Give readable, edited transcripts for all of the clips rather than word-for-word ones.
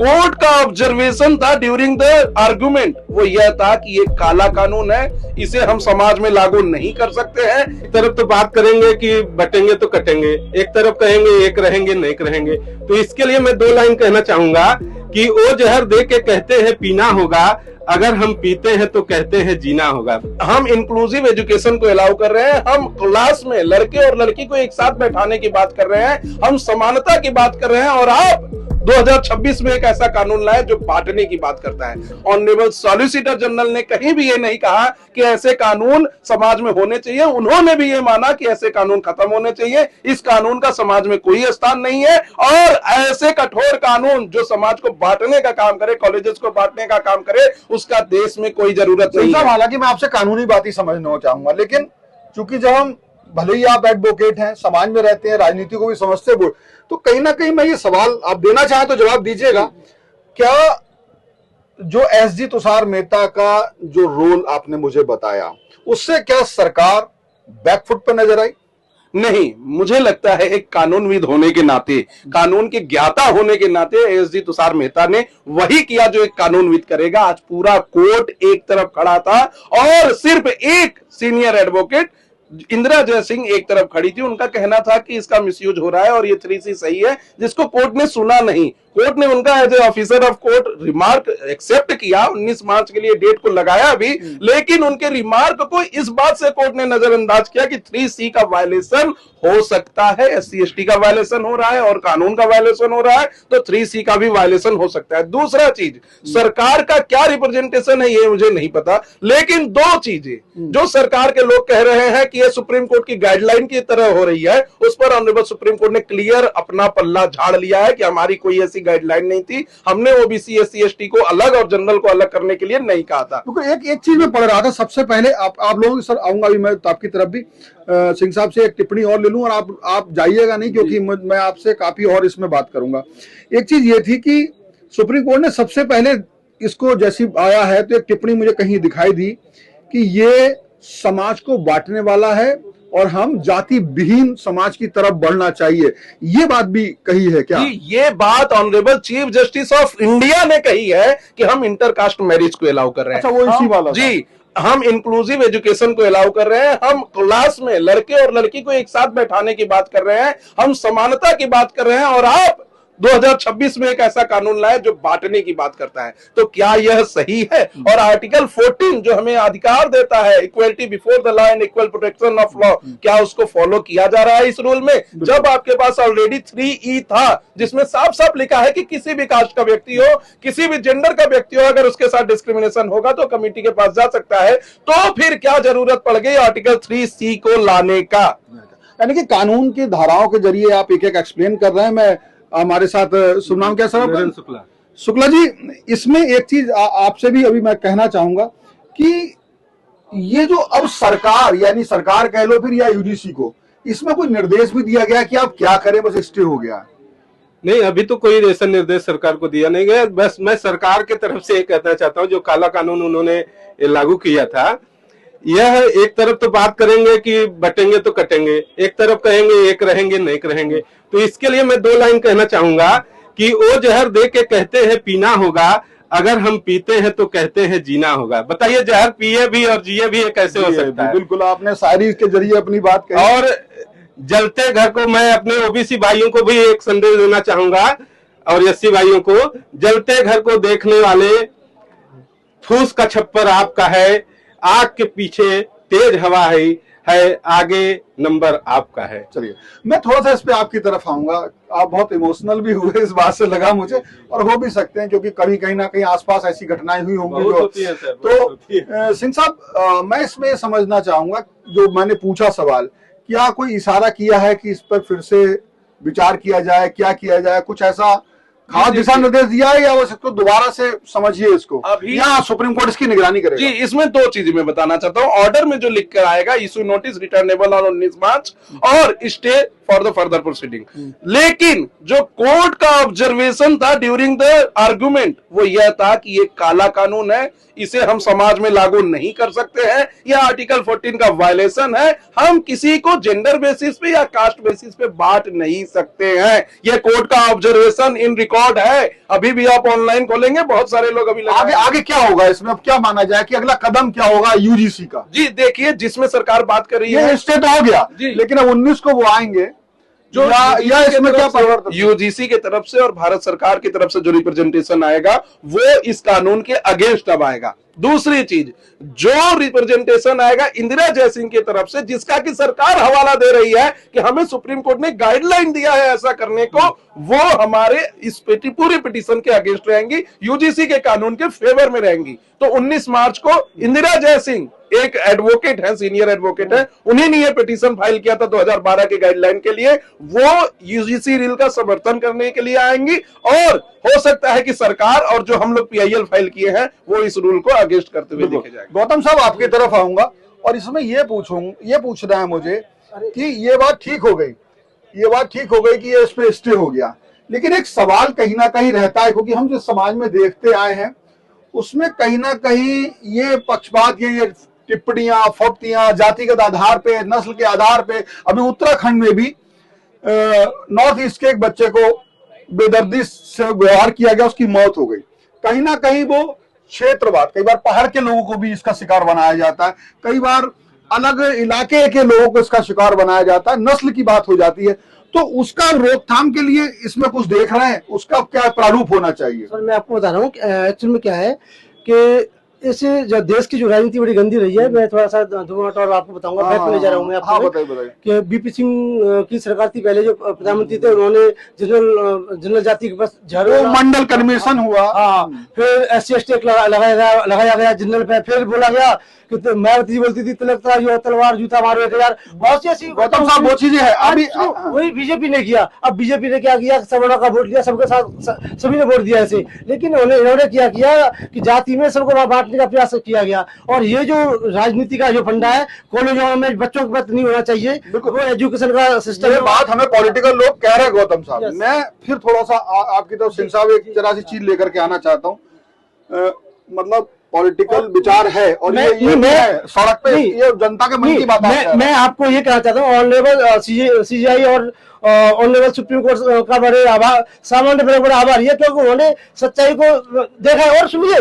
Court का observation था during the argument, वो यह था कि ये काला कानून है, इसे हम समाज में लागू नहीं कर सकते हैं। एक तरफ तो बात करेंगे कि बटेंगे तो कटेंगे, एक तरफ कहेंगे एक रहेंगे नहीं रहेंगे। तो इसके लिए मैं 2 लाइन कहना चाहूंगा कि वो जहर दे के कहते हैं पीना होगा, अगर हम पीते हैं तो कहते हैं जीना होगा। हम इंक्लूसिव एजुकेशन को अलाउ कर रहे हैं, हम क्लास में लड़के और लड़की को एक साथ बैठाने की बात कर रहे हैं, हम समानता की बात कर रहे हैं, और आप 2026 में एक ऐसा कानून लाए जो बांटने की बात करता है। ऑनरेबल सॉलिसिटर जनरल ने कहीं भी ये नहीं कहा कि ऐसे कानून समाज में होने चाहिए, उन्होंने भी ये माना कि ऐसे कानून खत्म होने चाहिए। इस कानून का समाज में कोई स्थान नहीं है, और ऐसे कठोर कानून जो समाज को बांटने का काम करे, कॉलेजेस को बांटने का काम करे, उसका देश में कोई जरूरत नहीं है। हालांकि मैं आपसे कानूनी बात ही समझना चाहूंगा, लेकिन चूंकि जब हम, भले ही आप एडवोकेट हैं, समाज में रहते हैं, राजनीति को भी समझते हो, तो कहीं ना कहीं मैं ये सवाल आप देना चाहें तो जवाब दीजिएगा। क्या जो एसजी तुषार मेहता का जो रोल आपने मुझे बताया, उससे क्या सरकार बैकफुट पर नजर आई? नहीं, मुझे लगता है एक कानूनविद होने के नाते, कानून के ज्ञाता होने के नाते एसजी तुषार मेहता ने वही किया जो एक कानूनविद करेगा। आज पूरा कोर्ट एक तरफ खड़ा था और सिर्फ एक सीनियर एडवोकेट इंदिरा जयसिंह एक तरफ खड़ी थी। उनका कहना था कि इसका मिसयूज हो रहा है और ये 3C सही है, जिसको कोर्ट ने सुना नहीं। कोर्ट ने उनका as a officer of court remark accept किया, 19 मार्च के लिए डेट को लगाया भी, लेकिन उनके रिमार्क को इस बात से कोर्ट ने नजरअंदाज किया कि 3C का वायलेशन हो सकता है, SC/ST का वायलेशन हो रहा है और कानून का वायलेशन हो रहा है, तो 3C का भी वायलेशन हो सकता है। दूसरा चीज, सरकार का क्या रिप्रेजेंटेशन है ये मुझे नहीं पता, लेकिन 2 चीजें जो सरकार के लोग कह रहे हैं कि ये सुप्रीम कोर्ट की गाइडलाइन की तरह हो रही है, उस पर ऑनरेबल सुप्रीम कोर्ट ने क्लियर अपना पल्ला झाड़ लिया है कि हमारी कोई ऐसी गाइडलाइन नहीं थी, हमने ओबीसी SC/ST को अलग और जनरल को अलग करने के लिए नहीं कहा था। क्योंकि एक चीज मैं पढ़ रहा था, सबसे पहले आप लोगों की, सर आऊंगा भी मैं तो आपकी तरफ भी, सिंह साहब से एक टिप्पणी और ले लूं, और आप जाइएगा नहीं, क्योंकि मैं आपसे काफी और इसमें बात करूंगा। एक चीज ये थी कि सुप्रीम कोर्ट ने सबसे पहले इसको जैसी आया है तो एक टिप्पणी मुझे कहीं दिखाई दी कि ये समाज को बांटने वाला है और हम जाति विहीन समाज की तरफ बढ़ना चाहिए। ये बात भी कही है क्या? ये बात honourable chief justice of India ने कही है कि हम इंटरकास्ट मैरिज को अलाउ कर रहे हैं। अच्छा, वो इसी वाला जी, हम इंक्लूसिव एजुकेशन को अलाउ कर रहे हैं, हम क्लास में लड़के और लड़की को एक साथ बैठाने की बात कर रहे हैं, हम समानता की बात कर रहे हैं, और आप 2026 में एक ऐसा कानून लाए जो बांटने की बात करता है। तो क्या यह सही है? और आर्टिकल 14 जो हमें अधिकार देता है, equality before the law and equal protection of law, क्या उसको फॉलो किया जा रहा है इस रूल में? जब आपके पास ऑलरेडी 3E था जिसमें साफ साफ लिखा है कि किसी भी कास्ट का व्यक्ति हो, किसी भी जेंडर का व्यक्ति हो, अगर उसके साथ डिस्क्रिमिनेशन होगा तो कमिटी के पास जा सकता है। तो फिर क्या जरूरत पड़ गई आर्टिकल 3C को लाने का? यानी कि कानून की धाराओं के जरिए आप एक एक एक्सप्लेन कर रहे हैं। मैं, हमारे साथ शुभ नाम क्या सर? शुक्ला जी, इसमें एक चीज आपसे भी अभी मैं कहना चाहूंगा कि ये जो अब सरकार, यानी सरकार कह लो फिर या यूजीसी को, इसमें कोई निर्देश भी दिया गया कि आप क्या करें, बस स्टे हो गया? नहीं, अभी तो कोई ऐसा निर्देश सरकार को दिया नहीं गया। बस मैं सरकार की तरफ से ये कहना चाहता हूँ, जो काला कानून उन्होंने लागू किया था, यह एक तरफ तो बात करेंगे कि बटेंगे तो कटेंगे, एक तरफ कहेंगे एक रहेंगे नहीं रहेंगे। तो इसके लिए मैं 2 लाइन कहना चाहूंगा कि वो जहर दे के कहते हैं पीना होगा, अगर हम पीते हैं तो कहते हैं जीना होगा। बताइए, जहर पिए भी और जिए भी कैसे हो सकता है? बिल्कुल, आपने शायरी के जरिए अपनी बात कही। और जलते घर को मैं अपने ओबीसी भाइयों को भी एक संदेश देना चाहूंगा और SC भाइयों को, जलते घर को देखने वाले, फूस का छप्पर आपका है, आग के पीछे तेज हवा है, आगे नंबर आपका है। चलिए, मैं थोड़ा सा इस पे आपकी तरफ आऊंगा। आप बहुत इमोशनल भी हुए, इस बात से लगा मुझे, और हो भी सकते हैं क्योंकि कभी कहीं ना कहीं आसपास ऐसी घटनाएं हुई होंगी तो सिंह साहब, मैं इसमें समझना चाहूंगा, जो मैंने पूछा सवाल, क्या कोई इशारा किया है कि इस पर फिर से विचार किया जाए, क्या किया जाए? कुछ ऐसा खास दिशा निर्देश दिया है या बस इसको दोबारा से समझिए इसको, अभी या सुप्रीम कोर्ट इसकी निगरानी करेगा? जी, इसमें 2 चीजें मैं बताना चाहता हूं। ऑर्डर में जो लिख कर आएगा, इशू नोटिस रिटर्नेबल ऑन 19 मार्च और stay for the further proceeding, लेकिन जो कोर्ट का ऑब्जर्वेशन था ड्यूरिंग द आर्गुमेंट, वो यह था कि ये काला कानून है, इसे हम समाज में लागू नहीं कर सकते हैं, यह आर्टिकल 14 का वायलेशन है, हम किसी को जेंडर बेसिस पे या कास्ट बेसिस पे बांट नहीं सकते हैं। यह कोर्ट का ऑब्जर्वेशन इन रिकॉर्ड रिकॉर्ड है, अभी भी आप ऑनलाइन खोलेंगे, बहुत सारे लोग अभी आगे आगे क्या होगा इसमें, अब क्या माना जाए कि अगला कदम क्या होगा यूजीसी का? जी देखिए, जिसमें सरकार बात कर रही है, ये स्टेट हो गया जी। लेकिन अब 19 को वो आएंगे जो या इसमें क्या परिवर्तन? यूजीसी की तरफ से और भारत सरकार की तरफ से जो रिप्रेजेंटेशन आएगा वो इस कानून के अगेंस्ट अब आएगा। दूसरी चीज, जो रिप्रेजेंटेशन आएगा इंदिरा जयसिंह की तरफ से, जिसका कि सरकार हवाला दे रही है कि हमें सुप्रीम कोर्ट ने गाइडलाइन दिया है ऐसा करने को, वो हमारे इस पूरे पिटीशन के अगेंस्ट रहेंगी, यूजीसी के कानून के फेवर में रहेंगी। तो 19 मार्च को इंदिरा जयसिंह एक एडवोकेट है, सीनियर एडवोकेट है, उन्हीं ने ये पिटीशन फाइल किया था 2012 के गाइडलाइन के लिए, वो यूजीसी रूल का समर्थन करने के लिए आएंगी। और हो सकता है कि सरकार और जो हम लोग पीआईएल फाइल किए हैं वो इस रूल को अगेंस्ट करते हुए देखे जाएंगे। गौतम साहब आपकी तरफ आऊंगा और इसमें ये पूछना है मुझे कि ये बात ठीक हो गई, कि ये इस पे स्टे हो गया, लेकिन एक सवाल कहीं ना कहीं रहता है, क्योंकि हम जिस समाज में देखते आए हैं उसमें कहीं ना कहीं ये पक्षपात, ये टिप्पणियां, फप्तियां जातिगत आधार पे, नस्ल के आधार पे, अभी उत्तराखंड में भी नॉर्थ ईस्ट के एक बच्चे को बेदर्दी से व्यवहार किया गया, उसकी मौत हो गई। कहीं ना कहीं वो क्षेत्रवाद, कई बार पहाड़ के लोगों को भी इसका शिकार बनाया जाता है, कई बार अलग इलाके के लोगों को इसका शिकार बनाया जाता है, नस्ल की बात हो जाती है। तो उसका रोकथाम के लिए इसमें कुछ देख रहे हैं, उसका क्या प्रारूप होना चाहिए? सर मैं आपको बता रहा हूँ एक्चुअल में क्या है कि इस जो देश की जो राजनीति बड़ी गंदी रही है, मैं थोड़ा सा 2 मिनट और आपको बताऊंगा। फैक्ट ले जा रहा हूँ मैं आपको। बताइए। कि बीपी सिंह की सरकार थी पहले, जो प्रधानमंत्री थे, उन्होंने जनरल जाति के पास मंडल कमीशन हुआ, हाँ, फिर SC ST एक्ट लगाया गया जनरल पे, फिर बोला गया कि मायावती बोलती थी तिलक तलवार जूता मारो 1000, बहुत सी ऐसी। गौतम साहब वो चीजें है अभी वही बीजेपी ने किया। अब बीजेपी ने क्या किया, सवर्णों का वोट लिया, सबके साथ सभी ने वोट दिया ऐसे, लेकिन इन्होंने क्या किया कि जाति में सबको बांटने का प्रयास किया गया। और ये जो राजनीति का जो फंडा है, कॉलेजों में बच्चों के प्रति नहीं होना चाहिए, वो एजुकेशन का सिस्टम। ये बात हमें पॉलिटिकल लोग कह रहे हैं गौतम साहब। मैं फिर थोड़ा सा आपकी तरफ सिंह साहब एक जरा सी चीज लेकर के आना चाहता हूँ, मतलब पॉलिटिकल विचार है और ये है सड़क पे, ये जनता के मन की बात है। मैं आपको ये कहना चाहता हूँ, ऑनरेबल CJI और ऑनरेबल सुप्रीम कोर्ट का बड़े आभार, सामान्य बड़े आभारी है, क्योंकि उन्होंने सच्चाई को देखा है। और सुनिए,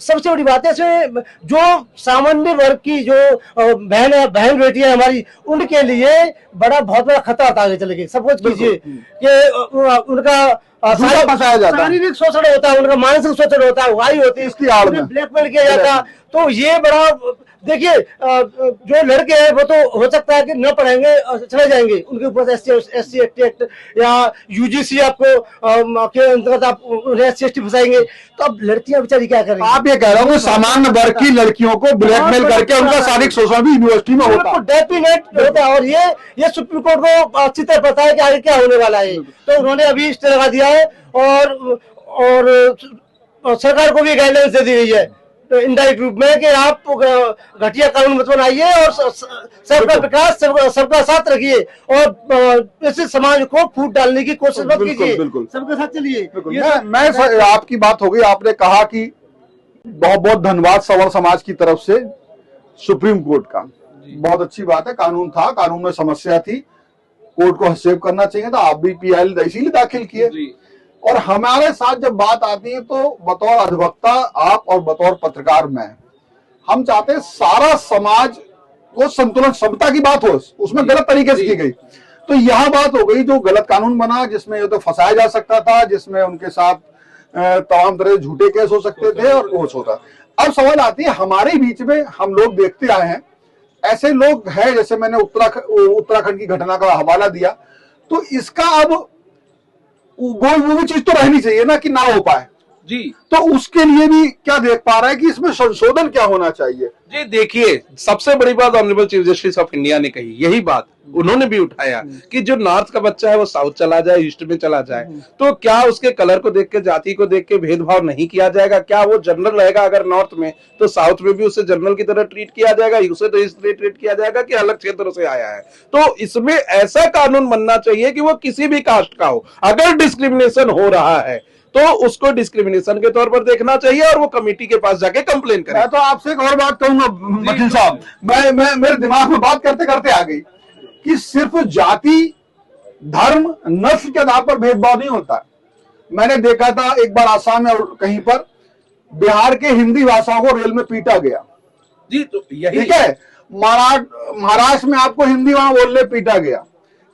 सबसे बड़ी बात है इसमें, जो सामान्य वर्ग की जो बहन बेटियां हमारी, उनके लिए बहुत बड़ा खतरा आता है। चले गए सब कुछ कीजिए कि उनका शारीरिक शोषण होता है, उनका मानसिक शोषण होता है, वाई होती है, इसकी आड़ में ब्लैकमेल किया जाता है। तो ये बड़ा, देखिए जो लड़के हैं वो तो हो सकता है कि न पढ़ेंगे, चले जाएंगे, उनके ऊपर SC एक्ट या UGC आपको के अंतर्गत आप SC ST फंसाएंगे, तो अब लड़कियां बेचारी क्या करेंगी? आप ये कह रहे हो कि सामान्य वर्ग की लड़कियों को ब्लैकमेल करके उनका शारीरिक शोषण भी यूनिवर्सिटी में होता है। और ये सुप्रीम कोर्ट को अच्छी तरह पता है कि आगे क्या होने वाला है, तो उन्होंने अभी स्टे लगा दिया है और सरकार को भी गाइडलाइंस दे दी गई है इनडायरेक्ट रूप में कि आप घटिया कानून मत बनाइए और सबका विकास सबका साथ रखिए और इस समाज को फूट डालने की कोशिश मत कीजिए, सबके साथ चलिए। मैं आपकी बात हो गई, आपने कहा कि बहुत बहुत धन्यवाद सवर्ण समाज की तरफ से सुप्रीम कोर्ट का, बहुत अच्छी बात है। कानून था, कानून में समस्या थी, कोर्ट को हस्तक्षेप करना चाहिए था, आप भी PIL इसीलिए दाखिल किए। और हमारे साथ जब बात आती है तो बतौर अधिवक्ता आप और बतौर पत्रकार मैं, हम चाहते हैं सारा समाज को संतुलन, समता की बात हो, उसमें गलत तरीके से की गई। तो यह बात हो गई जो गलत कानून बना, जिसमें ये तो फंसाया जा सकता था, जिसमें उनके साथ तमाम तरह झूठे केस हो सकते थे और कुछ होता। अब सवाल आती है, हमारे बीच में हम लोग देखते आए हैं ऐसे लोग हैं, जैसे मैंने उत्तराखंड की घटना का हवाला दिया, तो इसका अब वो भी चीज तो रहनी चाहिए ना कि ना हो पाए जी। तो उसके लिए भी क्या देख पा रहा है कि इसमें संशोधन क्या होना चाहिए? जी देखिए, सबसे बड़ी बात honourable chief justice of India ने कही, यही बात उन्होंने भी उठाया कि जो नॉर्थ का बच्चा है वो साउथ चला जाए, ईस्ट में चला जाए, तो क्या उसके कलर को देख के, जाति को देख के भेदभाव नहीं किया जाएगा? क्या वो जनरल रहेगा अगर नॉर्थ में, तो साउथ में भी उसे जनरल की तरह ट्रीट किया जाएगा, उसे तो इसलिए ट्रीट किया जाएगा कि अलग क्षेत्र से आया है? तो इसमें ऐसा कानून बनना चाहिए कि वो किसी भी कास्ट का हो, अगर डिस्क्रिमिनेशन हो रहा है तो उसको डिस्क्रिमिनेशन के तौर पर देखना चाहिए और वो कमेटी के पास जाके कंप्लेन करें। मैं तो आपसे एक और बात कहूंगा वकील साहब, मैं मेरे दिमाग में बात करते करते आ गई कि सिर्फ जाति, धर्म, नस्ल के आधार पर भेदभाव नहीं होता। मैंने देखा था एक बार आसाम में कहीं पर बिहार के हिंदी भाषा को रेल में पीटा गया। जी, तो यही ठीक है, महाराष्ट्र में आपको हिंदी वहां बोलने पीटा गया,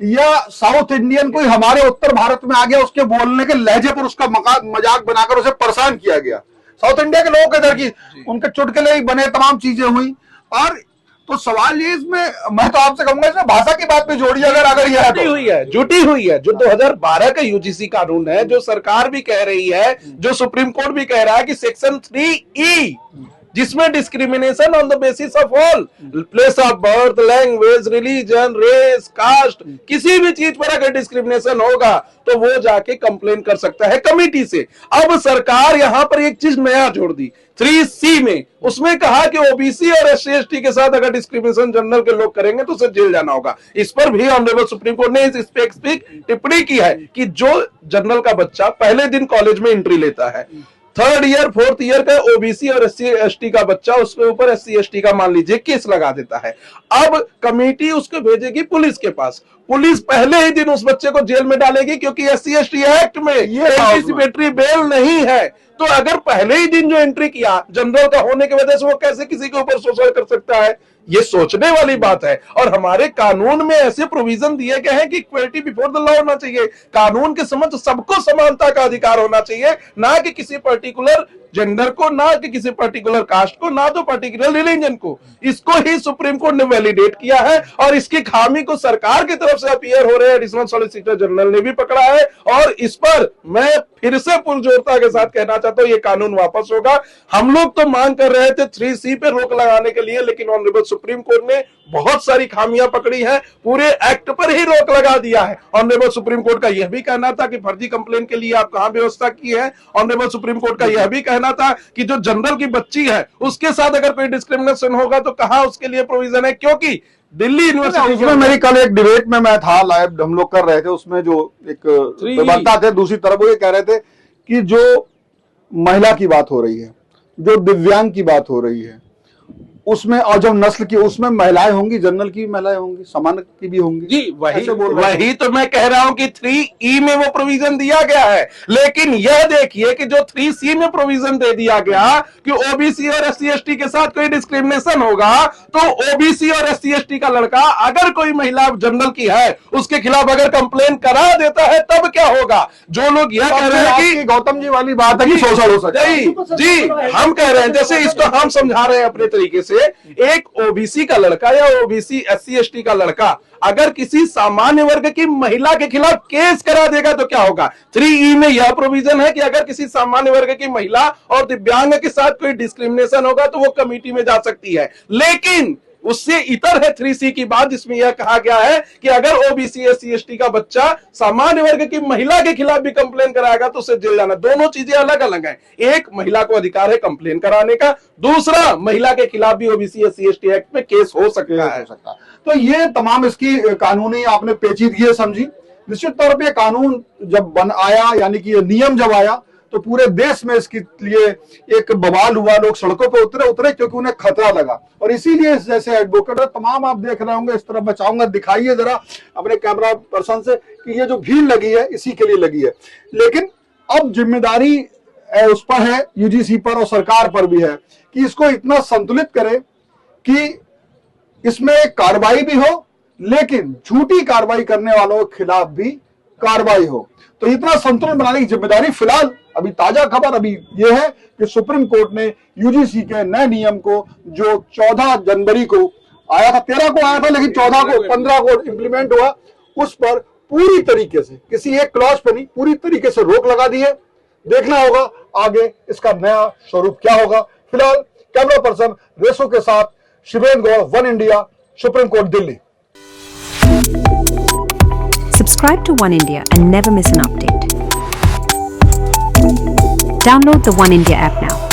या साउथ इंडियन कोई हमारे उत्तर भारत में आ गया, उसके बोलने के लहजे पर उसका मजाक बनाकर उसे परेशान किया गया। साउथ इंडिया के लोगों के इधर की उनके चुटकुले ही बने, तमाम चीजें हुई। और तो सवाल ये इसमें मैं तो आपसे कहूंगा इसमें भाषा की बात भी जोड़िए, अगर ये है तो। जुटी हुई है जो 2012 का यूजीसी कानून है, जो सरकार भी कह रही है, जो सुप्रीम कोर्ट भी कह रहा है कि सेक्शन 3E, जिसमें discrimination on the basis of all place of birth, language, religion, race, caste, किसी भी चीज पर अगर डिस्क्रिमिनेशन होगा तो वो जाके कंप्लेन कर सकता है कमेटी से। अब सरकार यहां पर एक चीज नया जोड़ दी 3C में, उसमें कहा कि ओबीसी और SC/ST के साथ अगर डिस्क्रिमिनेशन जनरल के लोग करेंगे तो उसे जेल जाना होगा। इस पर भी ऑनरेबल सुप्रीम कोर्ट ने इस स्पेसिफिक टिप्पणी की है कि जो जनरल का बच्चा पहले दिन कॉलेज में एंट्री लेता है, 3rd ईयर 4th ईयर का ओबीसी और SC/ST का बच्चा, उसके ऊपर SC/ST का मान लीजिए केस लगा देता है, अब कमेटी उसको भेजेगी पुलिस के पास। पुलिस पहले ही दिन उस बच्चे को जेल में डालेगी, क्योंकि SC/ST एक्ट में एंटीसिपेटरी बेल नहीं है। तो अगर पहले ही दिन जो एंट्री किया जनरल का होने की वजह से, वो कैसे किसी के ऊपर शोषण कर सकता है? ये सोचने वाली बात है। और हमारे कानून में ऐसे प्रोविजन दिए गए हैं कि इक्वलिटी बिफोर द लॉ होना चाहिए, कानून के समक्ष सबको समानता का अधिकार होना चाहिए, ना कि किसी पर्टिकुलर जेंडर को, ना कि किसी पर्टिकुलर कास्ट को, ना तो पर्टिकुलर रिलीजन को। इसको ही सुप्रीम कोर्ट ने वैलिडेट किया है, और इसकी खामी को सरकार की तरफ से अपीयर हो रहे एडिशनल सॉलिसिटर जनरल ने भी पकड़ा है। और इस पर मैं फिर से पुरजोरता के साथ कहना चाहता हूं, ये कानून वापस होगा। हम लोग तो मांग कर रहे थे 3C पे रोक लगाने के लिए, लेकिन ऑनरेबल सुप्रीम कोर्ट ने बहुत सारी खामियां पकड़ी हैं, पूरे एक्ट पर ही रोक लगा दिया है। ऑनरेबल सुप्रीम कोर्ट का यह भी कहना था कि फर्जी कंप्लेन के लिए आप कहां व्यवस्था की है। ऑनरेबल सुप्रीम कोर्ट का यह भी कहना था कि जो जनरल की बच्ची है उसके साथ अगर कोई डिस्क्रिमिनेशन होगा तो कहां उसके लिए प्रोविजन है, क्योंकि दिल्ली यूनिवर्सिटी उसमें मेरी कल एक डिबेट में मैं था, लाइव हम लोग कर रहे थे, उसमें जो एक प्रवक्ता थे दूसरी तरफ, वो ये कह रहे थे कि जो महिला की बात हो रही है, जो दिव्यांग की बात हो रही है, उसमें और जो नस्ल की, उसमें महिलाएं होंगी, जनरल की महिलाएं होंगी, सामान्य की भी होंगी। जी, वही तो मैं कह रहा हूं कि 3E में वो प्रोविजन दिया गया है, लेकिन यह देखिए कि जो 3C में प्रोविजन दे दिया गया कि ओबीसी और SC/ST के साथ कोई डिस्क्रिमिनेशन होगा, तो ओबीसी और SC/ST का लड़का अगर कोई महिला जनरल की है उसके खिलाफ अगर कंप्लेन करा देता है तब क्या होगा? जो लोग यह कह रहे हैं कि गौतम जी वाली बात है कि शोषण हो सकता है, जी हम कह रहे हैं, जैसे इसको हम समझा रहे हैं अपने तरीके से, एक ओबीसी का लड़का या ओबीसी SC/ST का लड़का अगर किसी सामान्य वर्ग की महिला के खिलाफ केस करा देगा तो क्या होगा? 3E में यह प्रोविजन है कि अगर किसी सामान्य वर्ग की महिला और दिव्यांग के साथ कोई डिस्क्रिमिनेशन होगा तो वो कमेटी में जा सकती है। लेकिन उससे इतर है 3C की बात, जिसमें यह कहा गया है कि अगर ओबीसी SC/ST का बच्चा सामान्य वर्ग की महिला के खिलाफ भी कंप्लेन कराएगा तो उसे जेल जाना। दोनों चीजें अलग अलग हैं। एक, महिला को अधिकार है कंप्लेन कराने का, दूसरा, महिला के खिलाफ भी ओबीसी SC/ST एक्ट में केस हो सकता है। तो ये तमाम इसकी कानूनी आपने पेचीदगी समझी। निश्चित तौर पे कानून जब बन आया, यानी कि ये नियम जब आया, तो पूरे देश में इसके लिए एक बवाल हुआ, लोग सड़कों पे उतरे क्योंकि उन्हें खतरा लगा। और इसीलिए जैसे एडवोकेट तमाम आप देख रहे होंगे, इस तरफ मैं चाहूंगा दिखाइए जरा अपने कैमरा पर्सन से कि ये जो भीड़ लगी है इसी के लिए लगी है। लेकिन अब जिम्मेदारी उस पर है, यूजीसी पर और सरकार पर भी है कि इसको इतना संतुलित करे कि इसमें कार्रवाई भी हो, लेकिन झूठी कार्रवाई करने वालों के खिलाफ भी कार्रवाई हो। तो इतना संतुलन बनाने की जिम्मेदारी, फिलहाल अभी ताजा खबर अभी यह है कि सुप्रीम कोर्ट ने यूजीसी के नए नियम को, जो 14 जनवरी को आया था, 13 को आया था लेकिन 14 को 15 को इम्प्लीमेंट हुआ, उस पर पूरी तरीके से, किसी एक क्लॉज पर नहीं, पूरी तरीके से रोक लगा दी है। देखना होगा आगे इसका नया स्वरूप क्या होगा। फिलहाल कैमरा पर्सन रेसो के साथ Shivendra Gaur, One India, Supreme Court, Delhi. Subscribe to One India and never miss an update. Download the One India app now.